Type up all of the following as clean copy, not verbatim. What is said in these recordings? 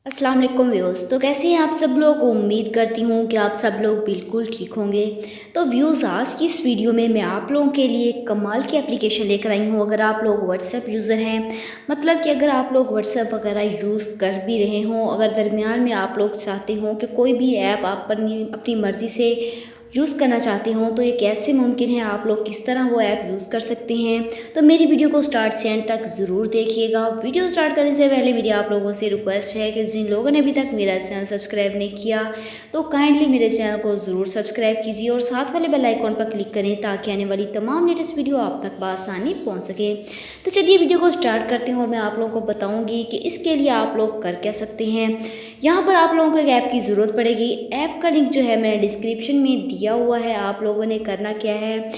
अस्सलाम वालेकुम व्यूअर्स। तो कैसे हैं आप सब लोग। उम्मीद करती हूँ कि आप सब लोग बिल्कुल ठीक होंगे। तो व्यूअर्स, आज की इस वीडियो में मैं आप लोगों के लिए एक कमाल की एप्लीकेशन लेकर आई हूँ। अगर आप लोग व्हाट्सएप यूज़र हैं, मतलब कि अगर आप लोग व्हाट्सएप वगैरह यूज़ कर भी रहे हों, अगर दरमियान में आप लोग चाहते हों कि कोई भी ऐप आप अपनी मर्ज़ी से यूज़ करना चाहते हों, तो ये कैसे मुमकिन है, आप लोग किस तरह वो ऐप यूज़ कर सकते हैं। तो मेरी वीडियो को स्टार्ट से एंड तक ज़रूर देखिएगा। वीडियो स्टार्ट करने से पहले मेरी आप लोगों से रिक्वेस्ट है कि जिन लोगों ने अभी तक मेरा चैनल सब्सक्राइब नहीं किया, तो काइंडली मेरे चैनल को ज़रूर सब्सक्राइब कीजिए और साथ वाले बेल आइकॉन पर क्लिक करें ताकि आने वाली तमाम लेटेस्ट वीडियो आप तक बआसानी पहुँच सके। तो चलिए वीडियो को स्टार्ट करते हैं और मैं आप लोगों को बताऊँगी कि इसके लिए आप लोग कर क्या सकते हैं। यहाँ पर आप लोगों को एक ऐप की ज़रूरत पड़ेगी। ऐप का लिंक जो है मैंने डिस्क्रिप्शन में दिया हुआ है। आप लोगों ने करना क्या है,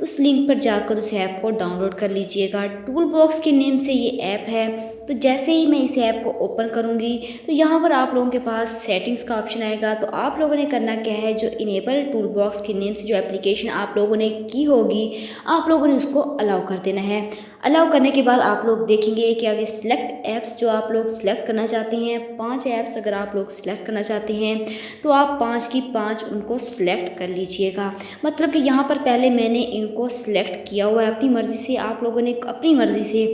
उस लिंक पर जाकर उस ऐप को डाउनलोड कर लीजिएगा। टूल बॉक्स के नेम से ये ऐप है। तो जैसे ही मैं इस ऐप को ओपन करूँगी तो यहाँ पर आप लोगों के पास सेटिंग्स का ऑप्शन आएगा। तो आप लोगों ने करना क्या है, जो इनेबल टूल बॉक्स के नेम से जो एप्लीकेशन आप लोगों ने की होगी, आप लोगों ने उसको अलाउ कर देना है। अलाउ करने के बाद आप लोग देखेंगे कि आगे सिलेक्ट ऐप्स जो आप लोग सिलेक्ट करना चाहते हैं, 5 ऐप्स अगर आप लोग सिलेक्ट करना चाहते हैं तो आप 5 की 5 उनको सिलेक्ट कर लीजिएगा। मतलब कि यहाँ पर पहले मैंने इनको सिलेक्ट किया हुआ है अपनी मर्ज़ी से। आप लोगों ने अपनी मर्ज़ी से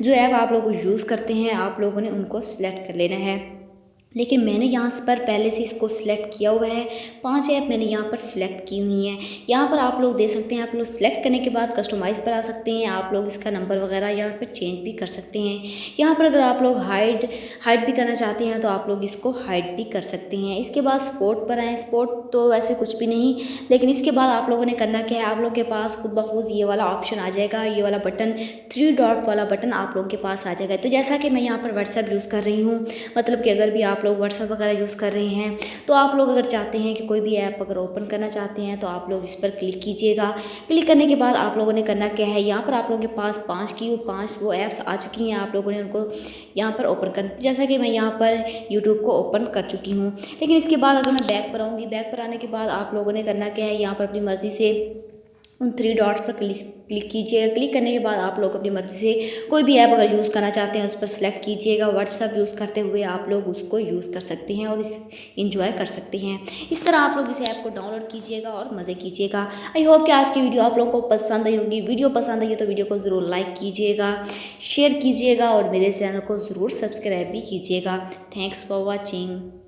जो ऐप आप लोग यूज़ करते हैं, आप लोगों ने उनको सिलेक्ट कर लेना है। लेकिन मैंने यहाँ पर पहले से इसको सिलेक्ट किया हुआ है। 5 ऐप मैंने यहाँ पर सिलेक्ट की हुई हैं। यहाँ पर आप लोग देख सकते हैं, आप लोग सिलेक्ट करने के बाद कस्टमाइज़ पर आ सकते हैं। आप लोग इसका नंबर वगैरह यहाँ पर चेंज भी कर सकते हैं। यहाँ पर अगर आप लोग हाइड भी करना चाहते हैं तो आप लोग इसको हाइड भी कर सकते हैं। इसके बाद स्पोर्ट पर आएँ। स्पोर्ट तो वैसे कुछ भी नहीं, लेकिन इसके बाद आप लोगों ने करना क्या है, आप लोग के पास खुद ब खुद ये वाला ऑप्शन आ जाएगा। ये वाला बटन 3 डॉट वाला बटन आप लोगों के पास आ जाएगा। तो जैसा कि मैं यहाँ पर व्हाट्सएप यूज़ कर रही हूँ, मतलब कि अगर भी आप लोग व्हाट्सएप वगैरह यूज़ कर रहे हैं, तो आप लोग अगर चाहते हैं कि कोई भी ऐप अगर ओपन करना चाहते हैं तो आप लोग इस पर क्लिक कीजिएगा। क्लिक करने के बाद आप लोगों ने करना क्या है, यहाँ पर आप लोगों के पास 5 वो ऐप्स आ चुकी हैं। आप लोगों ने उनको यहाँ पर ओपन कर, जैसा कि मैं यहाँ पर यूट्यूब को ओपन कर चुकी हूँ। लेकिन इसके बाद अगर मैं बैक पर आऊँगी, बैक पर आने के बाद आप लोगों ने करना क्या है, यहाँ पर अपनी मर्ज़ी से उन 3 डॉट्स पर क्लिक कीजिएगा। क्लिक करने के बाद आप लोग अपनी मर्ज़ी से कोई भी ऐप अगर यूज़ करना चाहते हैं उस पर सेलेक्ट कीजिएगा। व्हाट्सएप यूज़ करते हुए आप लोग उसको यूज़ कर सकते हैं और इंजॉय कर सकते हैं। इस तरह आप लोग इस ऐप को डाउनलोड कीजिएगा और मज़े कीजिएगा। आई होप कि आज की वीडियो आप लोगों को पसंद आई होगी। वीडियो पसंद आई हो तो वीडियो को ज़रूर लाइक कीजिएगा, शेयर कीजिएगा और मेरे चैनल को ज़रूर सब्सक्राइब भी कीजिएगा। Thanks for watching.